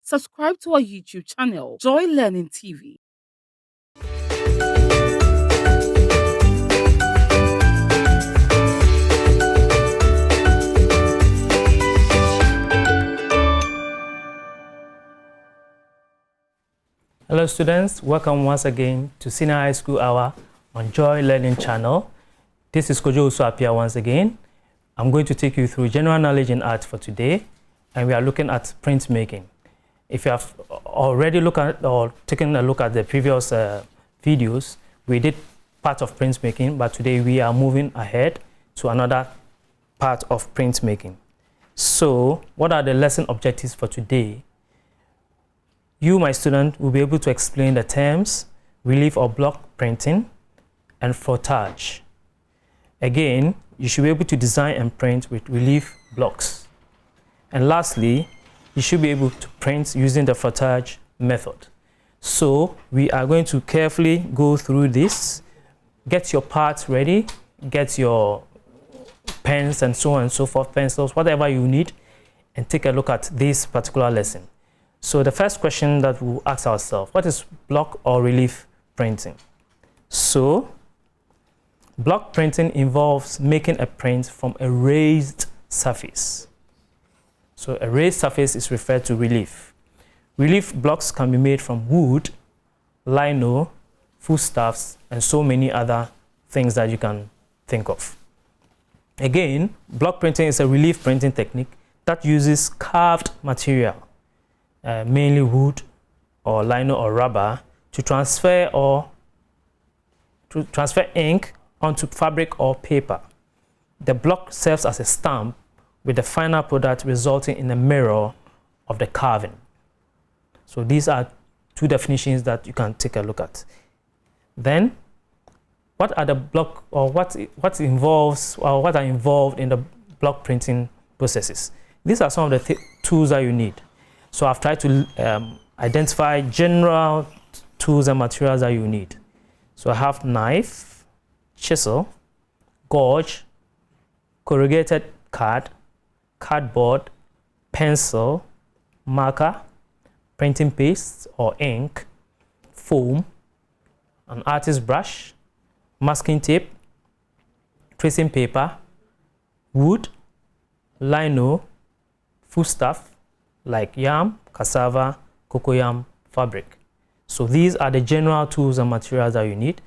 Subscribe to our YouTube channel, Joy Learning TV. Hello students, welcome once again to Senior High School Hour on Joy Learning Channel. This is Kojo Usuapia once again. I'm going to take you through general knowledge in art for today, and we are looking at printmaking. If you have already looked at or taken a look at the previous videos, we did part of printmaking, but today we are moving ahead to another part of printmaking. So, what are the lesson objectives for today? You, my student, will be able to explain the terms relief or block printing and frottage. Again, you should be able to design and print with relief blocks. And lastly, you should be able to print using the frottage method. So we are going to carefully go through this, get your parts ready, get your pens and so on and so forth, pencils, whatever you need, and take a look at this particular lesson. So the first question that we'll ask ourselves, what is block or relief printing? So block printing involves making a print from a raised surface. So a raised surface is referred to relief. Relief blocks can be made from wood, lino, foodstuffs, and so many other things that you can think of. Again, block printing is a relief printing technique that uses carved material, mainly wood or lino or rubber, to transfer ink onto fabric or paper. The block serves as a stamp, with the final product resulting in a mirror of the carving. So these are two definitions that you can take a look at. Then, what are the block or what are involved in the block printing processes? These are some of the tools that you need. So I've tried to identify general tools and materials that you need. So I have knife, chisel, gauge, corrugated card, cardboard, pencil, marker, printing paste or ink, foam, an artist brush, masking tape, tracing paper, wood, lino, foodstuff like yam, cassava, cocoyam, fabric. So these are the general tools and materials that you need.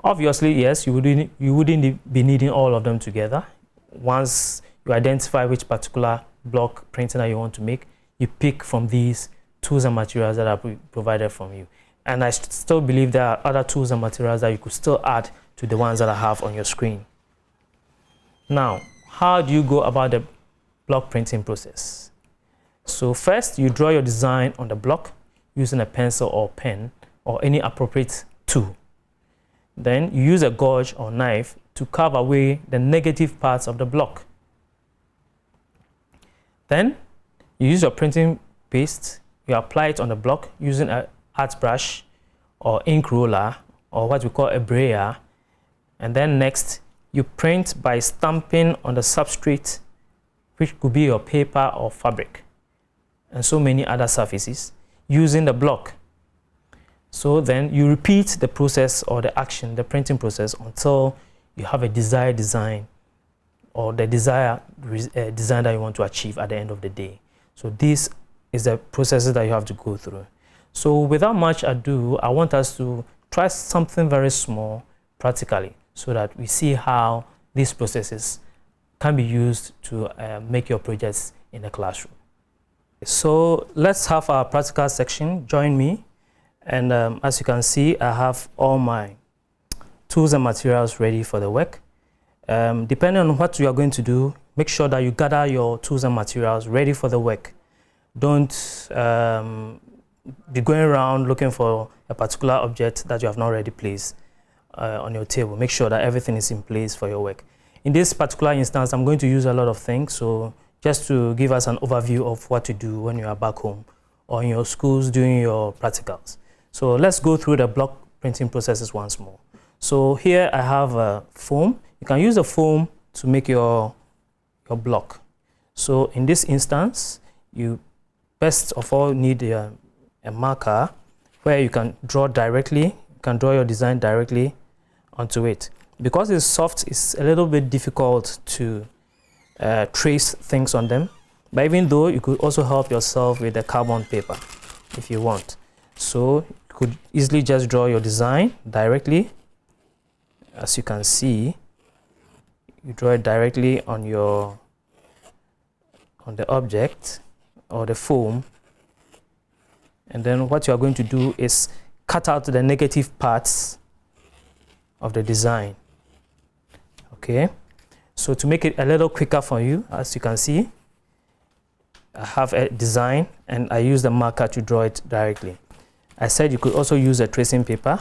Obviously, yes, you wouldn't be needing all of them together. Once you identify which particular block printing that you want to make, you pick from these tools and materials that are provided from you. And I still believe there are other tools and materials that you could still add to the ones that I have on your screen. Now, how do you go about the block printing process? So first, you draw your design on the block using a pencil or pen or any appropriate tool. Then you use a gouge or knife to carve away the negative parts of the block. Then you use your printing paste, you apply it on the block using an art brush or ink roller or what we call a brayer. And then next, you print by stamping on the substrate, which could be your paper or fabric, and so many other surfaces using the block. So then you repeat the process or the action, the printing process, until you have a desired design or the desired design that you want to achieve at the end of the day. So this is the processes that you have to go through. So without much ado, I want us to try something very small practically so that we see how these processes can be used to make your projects in the classroom. So let's have our practical section. Join me. And as you can see, I have all my tools and materials ready for the work. Depending on what you are going to do, make sure that you gather your tools and materials ready for the work. Don't be going around looking for a particular object that you have not already placed on your table. Make sure that everything is in place for your work. In this particular instance, I'm going to use a lot of things. So just to give us an overview of what to do when you are back home or in your schools doing your practicals. So let's go through the block printing processes once more. So here I have a foam. You can use the foam to make your block. So in this instance, you best of all, need a marker where you can draw directly. You can draw your design directly onto it. Because it's soft, it's a little bit difficult to trace things on them. But even though, you could also help yourself with the carbon paper if you want. So you could easily just draw your design directly. As you can see, you draw it directly on the object or the foam, and then what you are going to do is cut out the negative parts of the design. Okay, so to make it a little quicker for you, as you can see, I have a design and I use the marker to draw it directly. I said you could also use a tracing paper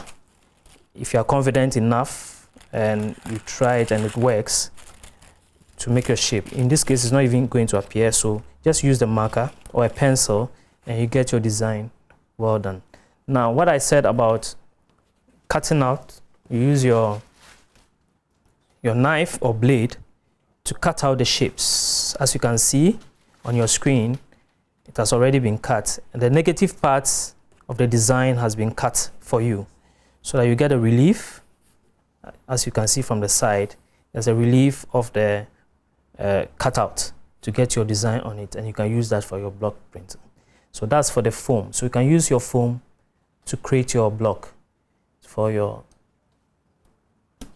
if you are confident enough and you try it and it works, to make your shape. In this case, it's not even going to appear, so just use the marker or a pencil and you get your design well done. Now, what I said about cutting out, you use your knife or blade to cut out the shapes. As you can see on your screen, it has already been cut, and the negative parts of the design has been cut for you, so that you get a relief. As you can see from the side, there's a relief of the cutout to get your design on it, and you can use that for your block printing. So that's for the foam. So you can use your foam to create your block for your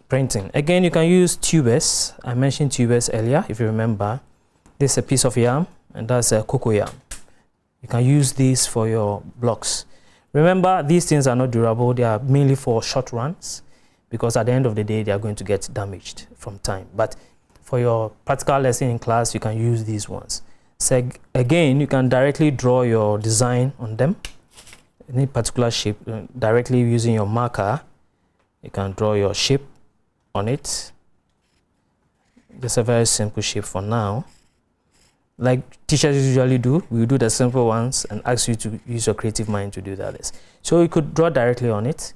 printing. Again, you can use tubers. I mentioned tubers earlier, if you remember. This is a piece of yarn, and that's a cocoa yarn. You can use these for your blocks. Remember, these things are not durable. They are mainly for short runs, because at the end of the day, they are going to get damaged from time. But for your practical lesson in class, you can use these ones. So again, you can directly draw your design on them, any particular shape, directly using your marker. You can draw your shape on it. Just a very simple shape for now. Like teachers usually do, we do the simple ones and ask you to use your creative mind to do the others. So you could draw directly on it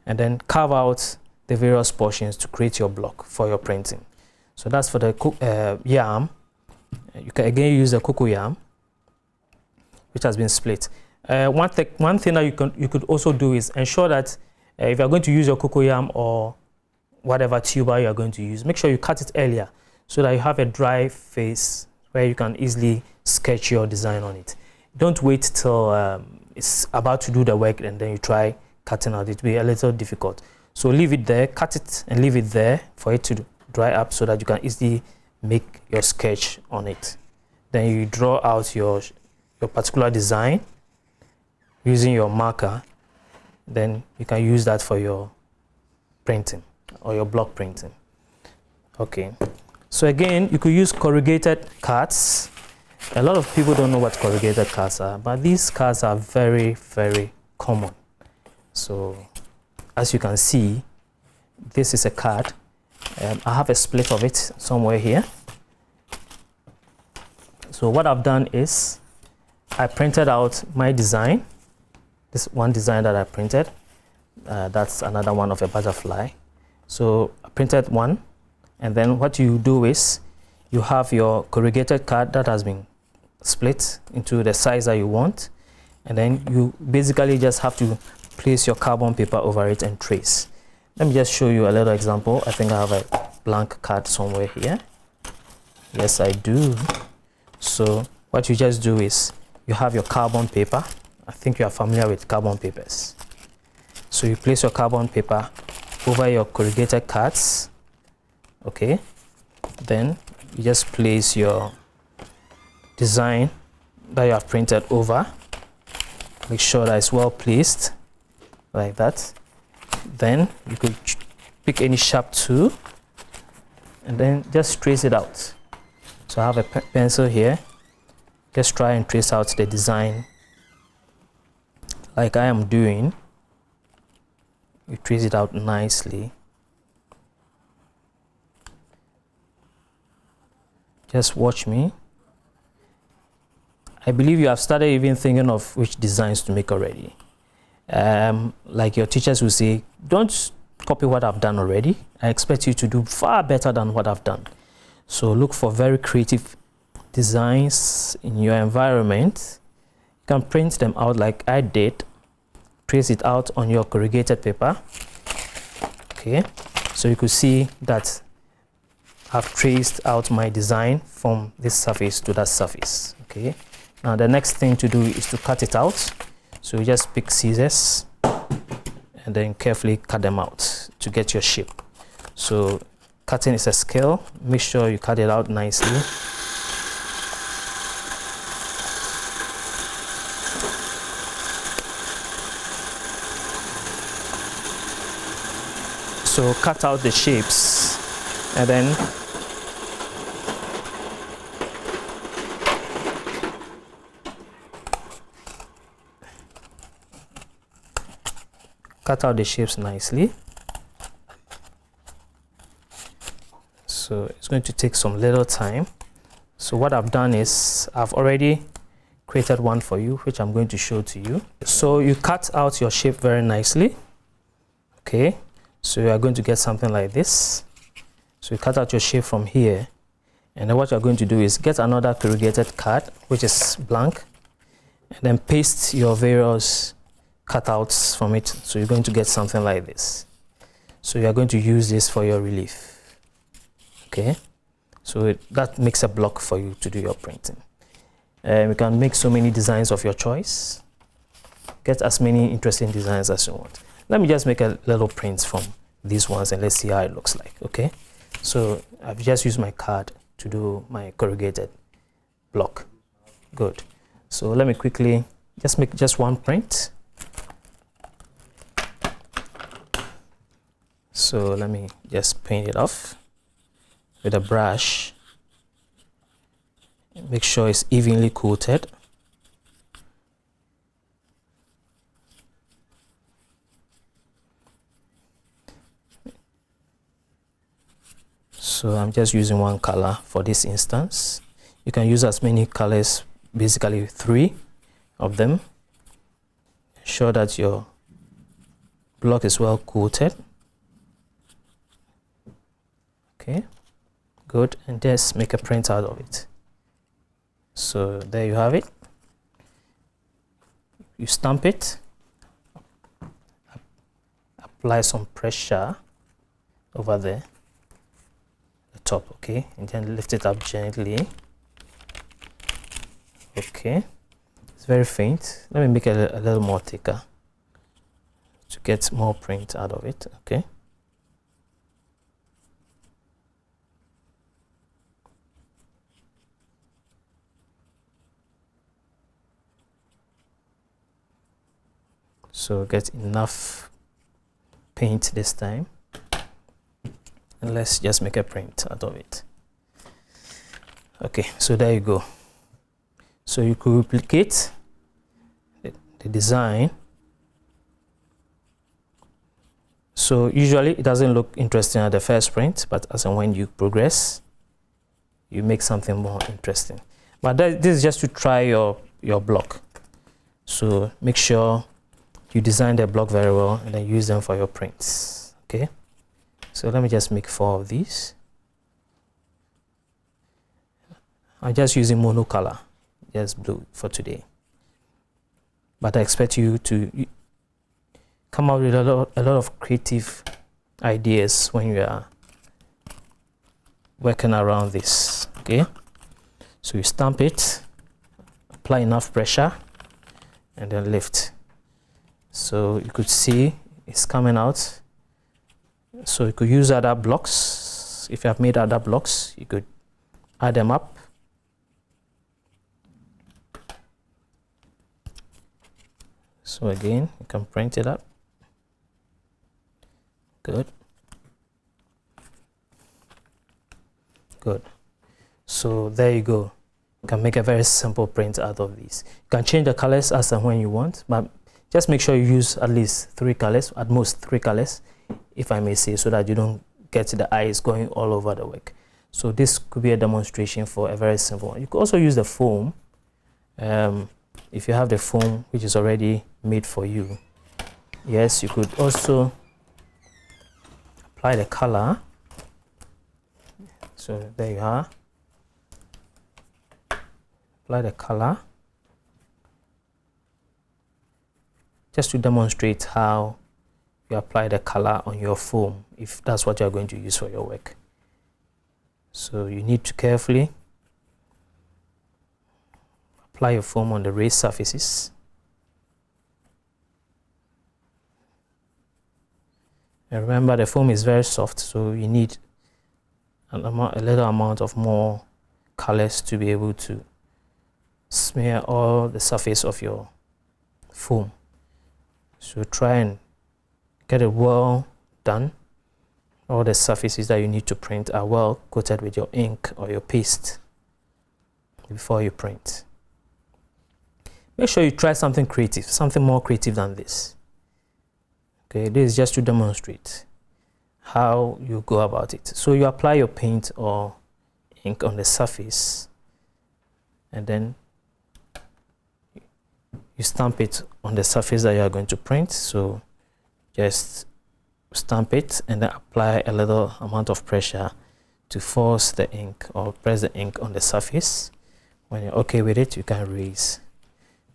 and then carve out the various portions to create your block for your printing. So that's for the yarn. You can again use the cocoa yarn, which has been split. One thing that you could also do is ensure that if you're going to use your cocoa yarn or whatever tuber you're going to use, make sure you cut it earlier so that you have a dry face where you can easily sketch your design on it. Don't wait till it's about to do the work and then you try cutting out. It will be a little difficult. So leave it there, cut it and leave it there for it to dry up so that you can easily make your sketch on it. Then you draw out your particular design using your marker. Then you can use that for your printing or your block printing. Okay. So again, you could use corrugated cards. A lot of people don't know what corrugated cards are, but these cards are very, very common. So as you can see, this is a card. I have a split of it somewhere here. So what I've done is I printed out my design. This one design that I printed. That's another one of a butterfly. So I printed one. And then what you do is you have your corrugated card that has been split into the size that you want. And then you basically just have to place your carbon paper over it and trace. Let me just show you a little example. I think I have a blank card somewhere here. Yes, I do. So what you just do is you have your carbon paper. I think you are familiar with carbon papers. So you place your carbon paper over your corrugated cards. Okay, then you just place your design that you have printed over. Make sure that it's well placed like that. Then you could pick any sharp tool and then just trace it out. So I have a pencil here. Just try and trace out the design like I am doing. You trace it out nicely. Just watch me. I believe you have started even thinking of which designs to make already. Like your teachers will say, don't copy what I've done already. I expect you to do far better than what I've done. So look for very creative designs in your environment You can print them out like I did. Trace it out on your corrugated paper. Okay, so you could see that I've traced out my design from this surface to that surface. Okay, now the next thing to do is to cut it out. So you just pick scissors and then carefully cut them out to get your shape. So cutting is a skill. Make sure you cut it out nicely. So cut out the shapes and then cut out the shapes nicely. So it's going to take some little time. So what I've done is I've already created one for you, which I'm going to show to you. So you cut out your shape very nicely. Okay, so you are going to get something like this. So you cut out your shape from here, and then what you're going to do is get another corrugated card which is blank, and then paste your various cutouts from it. So you're going to get something like this. So you are going to use this for your relief. Okay, so that makes a block for you to do your printing. You can make so many designs of your choice. Get as many interesting designs as you want. Let me just make a little print from these ones and let's see how it looks like. Okay, so I've just used my card to do my corrugated block. Good. So let me quickly just make just one print. So let me just paint it off with a brush. Make sure it's evenly coated. So I'm just using one color for this instance. You can use as many colors, basically 3 of them. Ensure that your block is well coated. Okay, good, and just make a print out of it. So there you have it. You stamp it, apply some pressure over there, the top, okay, and then lift it up gently. Okay, it's very faint. Let me make it a little more thicker to get more print out of it. Okay, so get enough paint this time, and let's just make a print out of it. Okay, so there you go. So you could replicate the design. So usually it doesn't look interesting at the first print, but as and when you progress, you make something more interesting. But this is just to try your block. So make sure you design the block very well and then use them for your prints. Okay, so let me just make 4 of these. I'm just using monocolor, just blue for today, but I expect you to come out with a lot of creative ideas when you are working around this. Okay, so you stamp it, apply enough pressure, and then lift. So you could see it's coming out. So you could use other blocks. If you have made other blocks, you could add them up. So again, you can print it up. Good. Good. So there you go. You can make a very simple print out of these. You can change the colors as and when you want, but just make sure you use at least 3 colors, at most 3 colors, if I may say, so that you don't get the eyes going all over the work. So this could be a demonstration for a very simple one. You could also use the foam. If you have the foam which is already made for you, yes, you could also apply the color. So there you are. Apply the color. just to demonstrate how you apply the color on your foam if that's what you're going to use for your work. So you need to carefully apply your foam on the raised surfaces. And remember, the foam is very soft, so you need a little amount of more colors to be able to smear all the surface of your foam. So try and get it well done. All the surfaces that you need to print are well coated with your ink or your paste before you print. Make sure you try something creative, something more creative than this. Okay, this is just to demonstrate how you go about it. So you apply your paint or ink on the surface, and then you stamp it on the surface that you are going to print. So just stamp it and then apply a little amount of pressure to force the ink or press the ink on the surface. When you're okay with it, you can raise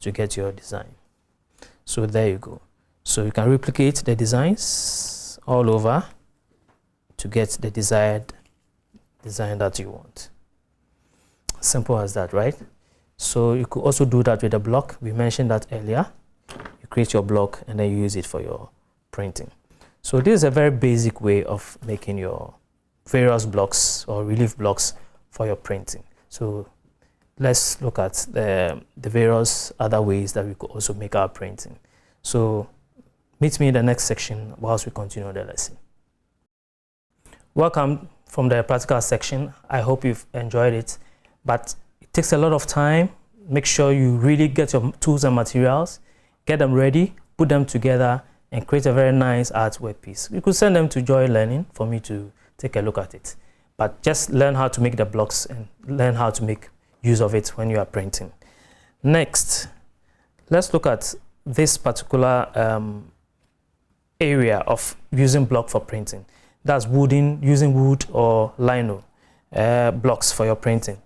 to get your design. So there you go. So you can replicate the designs all over to get the desired design that you want. Simple as that, right? So you could also do that with a block. We mentioned that earlier. You create your block and then you use it for your printing. So this is a very basic way of making your various blocks or relief blocks for your printing. So let's look at the various other ways that we could also make our printing. So meet me in the next section whilst we continue the lesson. Welcome from the practical section. I hope you've enjoyed it, but it takes a lot of time. Make sure you really get your tools and materials, get them ready, put them together, and create a very nice artwork piece. You could send them to Joy Learning for me to take a look at it. But just learn how to make the blocks and learn how to make use of it when you are printing. Next, let's look at this particular area of using block for printing. That's using wood or lino blocks for your printing.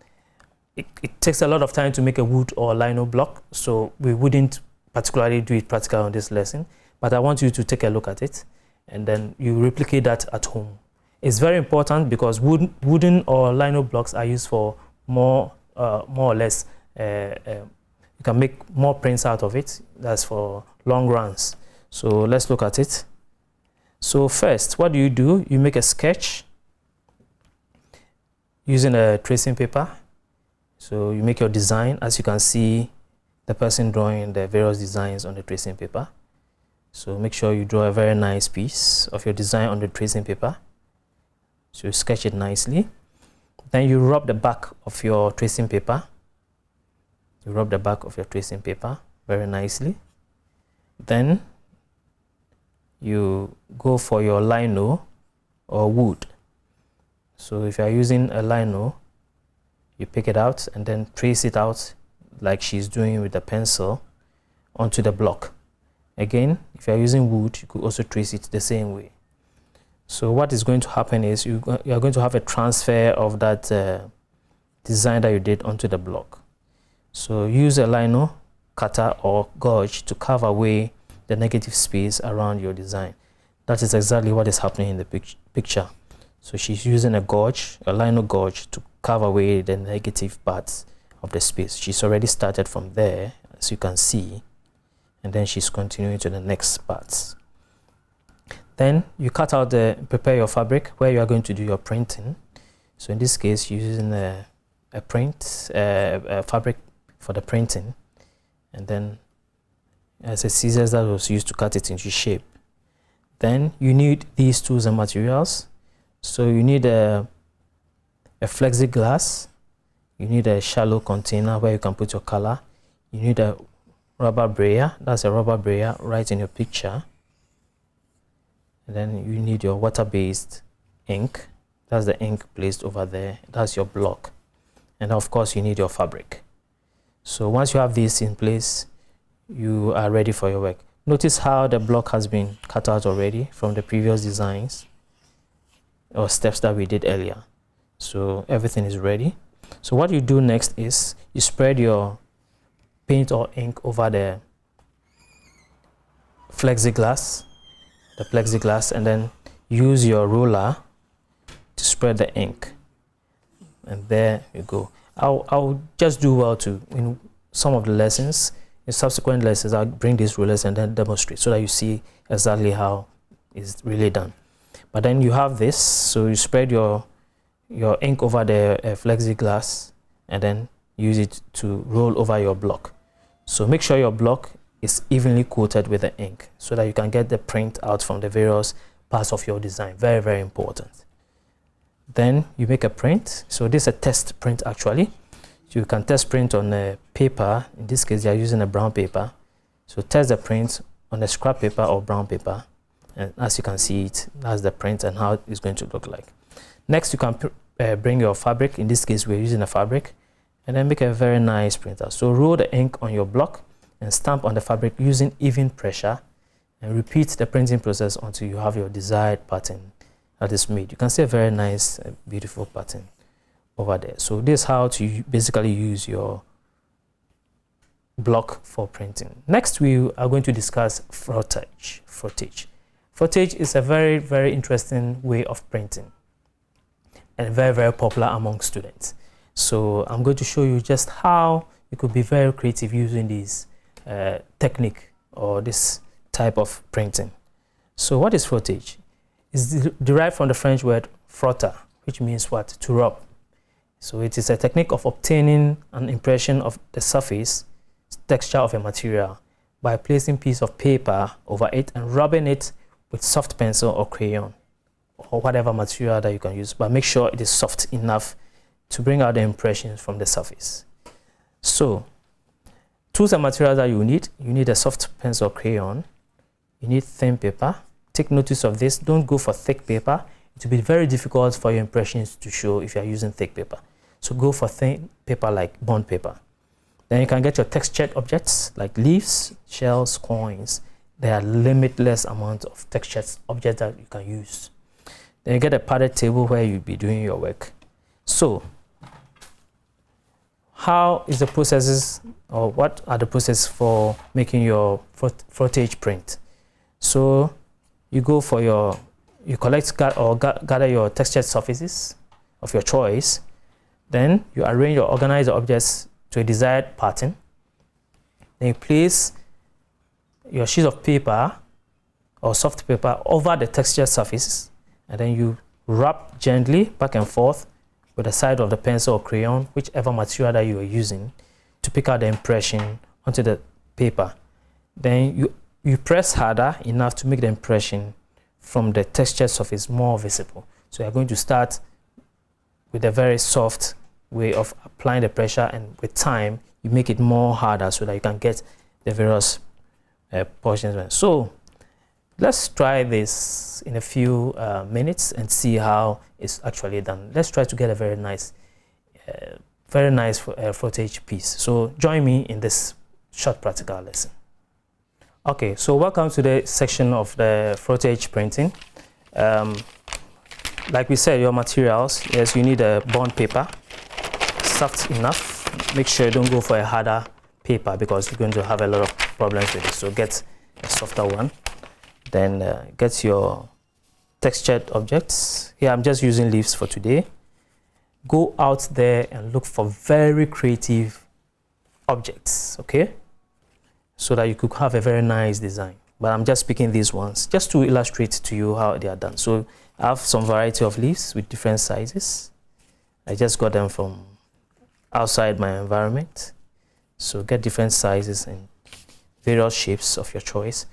It takes a lot of time to make a wood or lino block, so we wouldn't particularly do it practical on this lesson, but I want you to take a look at it and then you replicate that at home. It's very important because wooden or lino blocks are used for more or less, you can make more prints out of it. That's for long runs. So let's look at it. So first, what do? You make a sketch using a tracing paper. So you make your design. As you can see, the person drawing the various designs on the tracing paper. So make sure you draw a very nice piece of your design on the tracing paper. So you sketch it nicely. Then you rub the back of your tracing paper. You rub the back of your tracing paper very nicely. Then you go for your lino or wood. So if you are using a lino, you pick it out and then trace it out like she's doing with the pencil onto the block. Again, if you are using wood, you could also trace it the same way. So what is going to happen is you are going to have a transfer of that design that you did onto the block. So use a lino cutter or gouge to carve away the negative space around your design. That is exactly what is happening in the picture. So she's using a gouge, a lino gouge, to carve away the negative parts of the space. She's already started from there, as you can see, and then she's continuing to the next parts. Then you prepare your fabric where you are going to do your printing. So in this case, you're using a fabric for the printing, and then as a scissors that was used to cut it into shape. Then you need these tools and materials. So you need a flexiglass, you need a shallow container where you can put your color, you need a rubber brayer, that's a rubber brayer right in your picture, and then you need your water-based ink, that's the ink placed over there, that's your block, and of course you need your fabric. So once you have this in place, you are ready for your work. Notice how the block has been cut out already from the previous designs or steps that we did earlier. So everything is ready. So what you do next is you spread your paint or ink over plexiglass, and then use your ruler to spread the ink. And there you go. I'll just do well to, in some of the lessons, in subsequent lessons, I'll bring these rulers and then demonstrate so that you see exactly how it's really done. But then you have this, so you spread your ink over the plexiglass and then use it to roll over your block. So make sure your block is evenly coated with the ink so that you can get the print out from the various parts of your design. Very, very important. Then you make a print. So this is a test print actually. So you can test print on a paper. In this case, they are using a brown paper. So test the print on a scrap paper or brown paper. And as you can see it, that's the print and how it's going to look like. Next, you can bring your fabric. In this case, we're using a fabric. And then make a very nice printer. So roll the ink on your block and stamp on the fabric using even pressure. And repeat the printing process until you have your desired pattern that is made. You can see a very nice, beautiful pattern over there. So this is how to basically use your block for printing. Next, we are going to discuss frottage. Frottage is a very, very interesting way of printing and very, very popular among students. So I'm going to show you just how you could be very creative using this technique or this type of printing. So what is frottage? It's derived from the French word frotter, which means what? To rub. So it is a technique of obtaining an impression of the surface texture of a material by placing a piece of paper over it and rubbing it with soft pencil or crayon or whatever material that you can use, but make sure it is soft enough to bring out the impressions from the surface. So tools and materials that you need a soft pencil or crayon, you need thin paper. Take notice of this, don't go for thick paper. It will be very difficult for your impressions to show if you are using thick paper. So go for thin paper like bond paper. Then you can get your textured objects like leaves, shells, coins. There are limitless amount of textured objects that you can use. Then you get a padded table where you'll be doing your work. So how is the processes, or what are the processes for making your frottage print? So you go for you collect or gather your textured surfaces of your choice. Then you arrange or organize the objects to a desired pattern. Then you place your sheet of paper or soft paper over the textured surface, and then you rub gently back and forth with the side of the pencil or crayon, whichever material that you are using, to pick out the impression onto the paper. Then you press harder enough to make the impression from the textured surface more visible. So you're going to start with a very soft way of applying the pressure, and with time you make it more harder so that you can get the various portions. So let's try this in a few minutes and see how it's actually done. Let's try to get a very nice frottage piece. So join me in this short practical lesson. Okay, so welcome to the section of the frottage printing. Like we said, your materials, yes, you need a bond paper, soft enough. Make sure you don't go for a harder paper because you're going to have a lot of problems with it. So get a softer one. Then get your textured objects. Here I'm just using leaves for today. Go out there and look for very creative objects, okay? So that you could have a very nice design. But I'm just picking these ones just to illustrate to you how they are done. So I have some variety of leaves with different sizes. I just got them from outside my environment. So get different sizes and various shapes of your choice.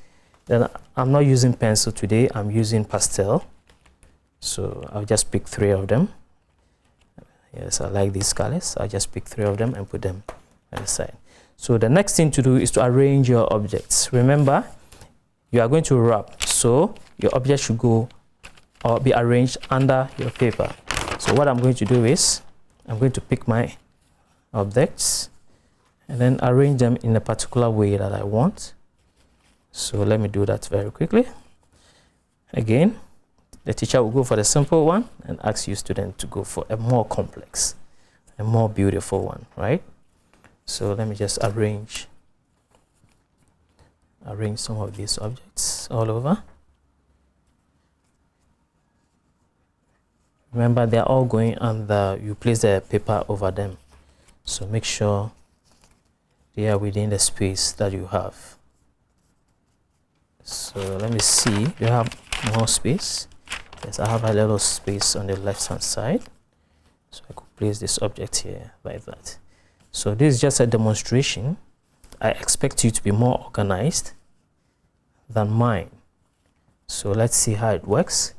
Then I'm not using pencil today, I'm using pastel. So I'll just pick 3 of them. Yes, I like these colors. I'll just pick 3 of them and put them on the side. So the next thing to do is to arrange your objects. Remember, you are going to wrap, so your object should go or be arranged under your paper. So what I'm going to do is, I'm going to pick my objects and then arrange them in a particular way that I want. So let me do that very quickly. Again, the teacher will go for the simple one and ask you student to go for a more complex, a more beautiful one, right? So let me just arrange arrange some of these objects all over. Remember, they're all going under, you place the paper over them. So make sure they are within the space that you have. So let me see, you have more space. Yes, I have a little space on the left hand side. So I could place this object here like that. So this is just a demonstration. I expect you to be more organized than mine. So let's see how it works.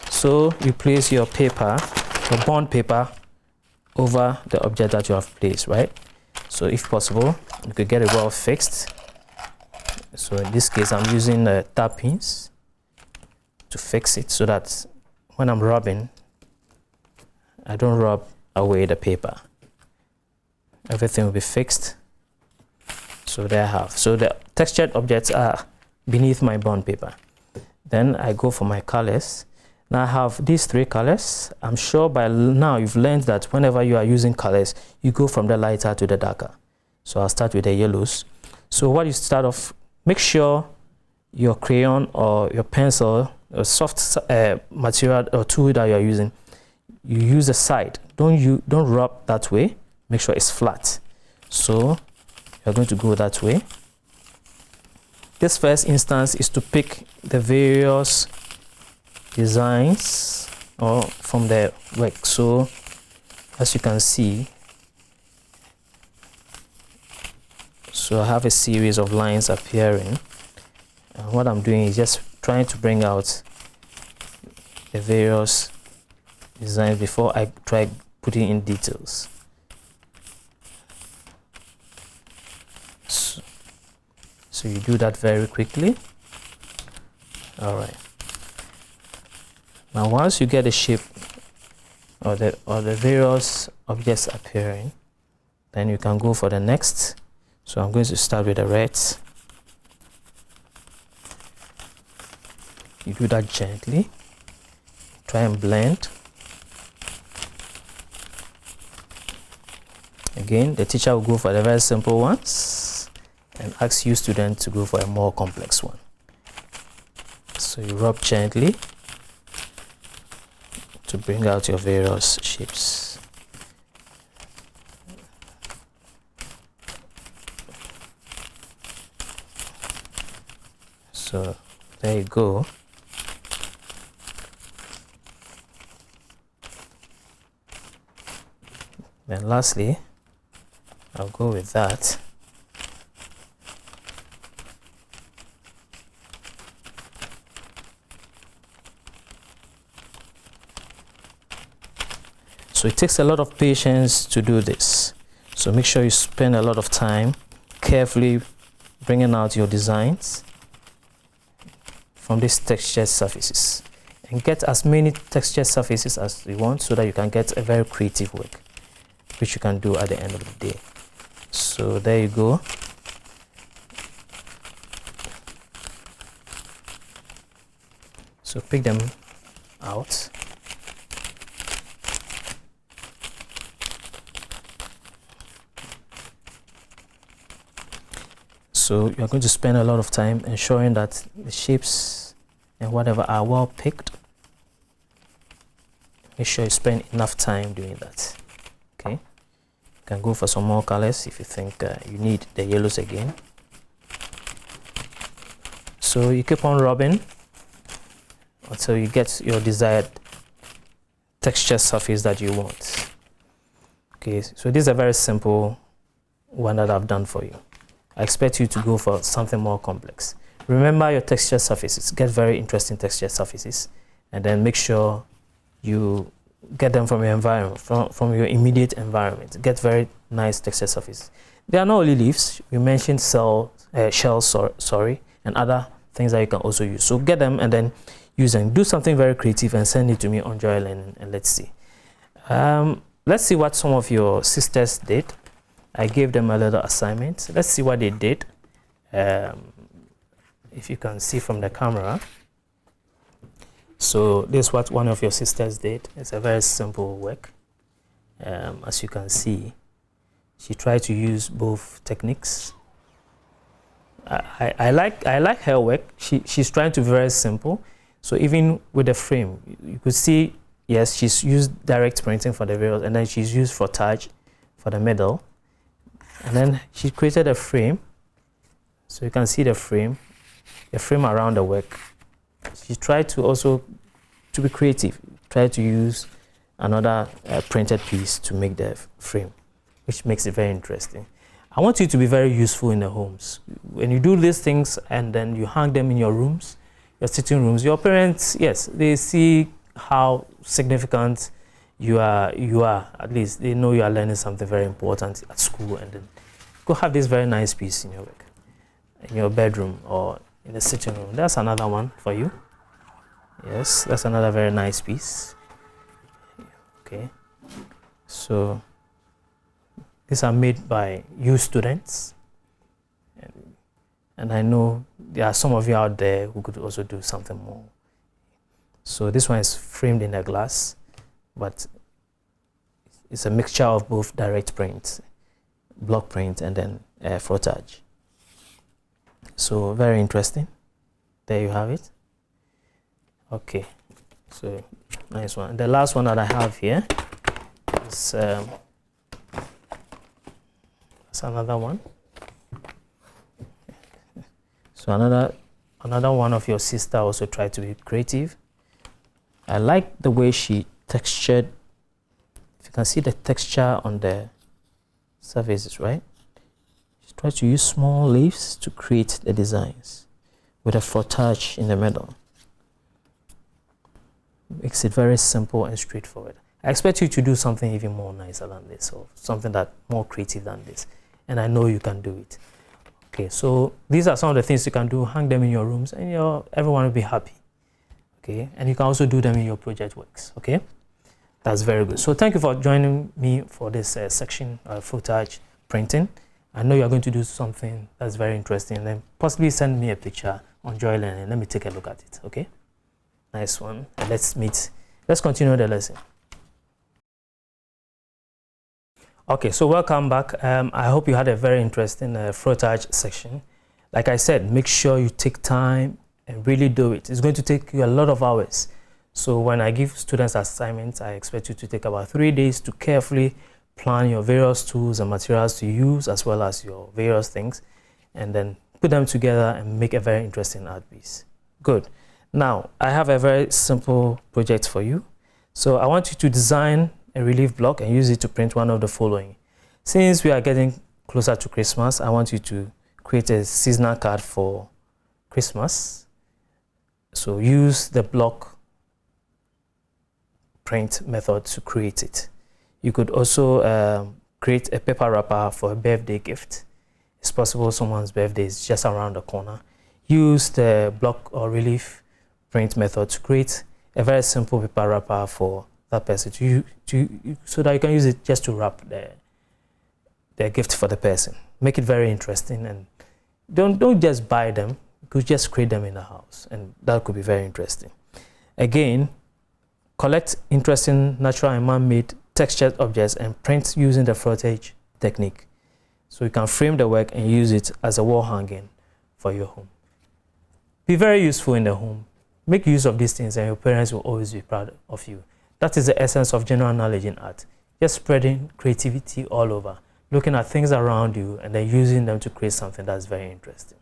So you place your paper, your bond paper, over the object that you have placed, right? So if possible, you could get it well fixed. So in this case, I'm using tab pins to fix it so that when I'm rubbing, I don't rub away the paper. Everything will be fixed. So there I have. So the textured objects are beneath my bond paper. Then I go for my colors. Now I have these 3 colors. I'm sure by now you've learned that whenever you are using colors, you go from the lighter to the darker. So I'll start with the yellows. So what you start off, make sure your crayon or your pencil or soft material or tool that you're using, you use the side. Don't rub that way. Make sure it's flat. So you're going to go that way. This first instance is to pick the various designs or from the work. So as you can see, so I have a series of lines appearing, and what I'm doing is just trying to bring out the various designs before I try putting in details. So you do that very quickly. All right. Now once you get the shape or the various objects appearing, then you can go for the next. So I'm going to start with the reds. You do that gently. Try and blend. Again, the teacher will go for the very simple ones and ask you students to go for a more complex one. So you rub gently to bring out your various shapes. So there you go. Then lastly, I'll go with that. So it takes a lot of patience to do this. So make sure you spend a lot of time carefully bringing out your designs from these textured surfaces. And get as many textured surfaces as you want so that you can get a very creative work, which you can do at the end of the day. So there you go. So pick them out. So you're going to spend a lot of time ensuring that the shapes and whatever are well picked. Make sure you spend enough time doing that. Okay, you can go for some more colors if you think you need the yellows again. So you keep on rubbing until you get your desired texture surface that you want. Okay, so this is a very simple one that I've done for you. I expect you to go for something more complex. Remember your texture surfaces. Get very interesting texture surfaces, and then make sure you get them from your environment, from your immediate environment. Get very nice texture surfaces. They are not only leaves. We mentioned shells, and other things that you can also use. So get them and then use them. Do something very creative and send it to me on Joy Learning, and let's see. Let's see what some of your sisters did. I gave them a little assignment. Let's see what they did. If you can see from the camera. So this is what one of your sisters did. It's a very simple work. As you can see, she tried to use both techniques. I like her work. She's trying to be very simple. So even with the frame, you could see, yes, she's used direct printing for the various, and then she's used frottage for the middle, and then she created a frame. So you can see the frame around the work. She tried to also to be creative, try to use another printed piece to make the frame, which makes it very interesting. I want you to be very useful in the homes. When you do these things and then you hang them in your rooms, your sitting rooms, your parents, yes, they see how significant you are. At least they know you are learning something very important at school, and then go have this very nice piece in your work, in your bedroom or in the sitting room. That's another one for you. Yes, that's another very nice piece. Okay, so these are made by you students, and I know there are some of you out there who could also do something more. So this one is framed in a glass, but it's a mixture of both direct print, block print, and then frottage. So very interesting. There you have it. Okay, so nice one. The last one that I have here is that's another one. So another one of your sister also tried to be creative. I like the way she textured. If you can see the texture on the surfaces, right? She tried to use small leaves to create the designs with a frottage in the middle. Makes it very simple and straightforward. I expect you to do something even more nicer than this, or something that more creative than this, and I know you can do it. Okay, so these are some of the things you can do. Hang them in your rooms, and everyone will be happy. Okay, and you can also do them in your project works. Okay, that's very good. So thank you for joining me for this section of frottage printing. I know you're going to do something that's very interesting, and then possibly send me a picture on Joy Learning. Let me take a look at it. Okay. Nice one. And let's continue the lesson. Okay, so welcome back. I hope you had a very interesting frottage section. Like I said, make sure you take time and really do it. It's going to take you a lot of hours. So when I give students assignments, I expect you to take about 3 days to carefully plan your various tools and materials to use, as well as your various things, and then put them together and make a very interesting art piece. Good. Now, I have a very simple project for you. So I want you to design a relief block and use it to print one of the following. Since we are getting closer to Christmas, I want you to create a seasonal card for Christmas. So use the block print method to create it. You could also create a paper wrapper for a birthday gift. It's possible someone's birthday is just around the corner. Use the block or relief print method to create a very simple paper wrapper for that person so that you can use it just to wrap the gift for the person. Make it very interesting, and don't just buy them. You could just create them in the house, and that could be very interesting. Again, collect interesting natural and man-made textured objects and print using the frottage technique, so you can frame the work and use it as a wall hanging for your home. Be very useful in the home. Make use of these things, and your parents will always be proud of you. That is the essence of general knowledge in art. Just spreading creativity all over, looking at things around you and then using them to create something that's very interesting.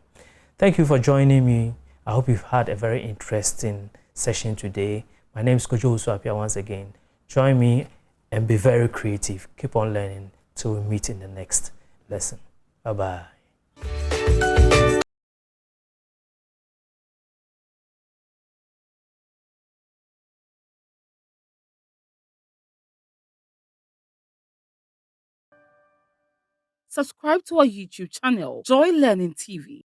Thank you for joining me. I hope you've had a very interesting session today. My name is Kojo Usuapia once again. Join me and be very creative. Keep on learning till we meet in the next lesson. Bye-bye. Subscribe to our YouTube channel, Joy Learning TV.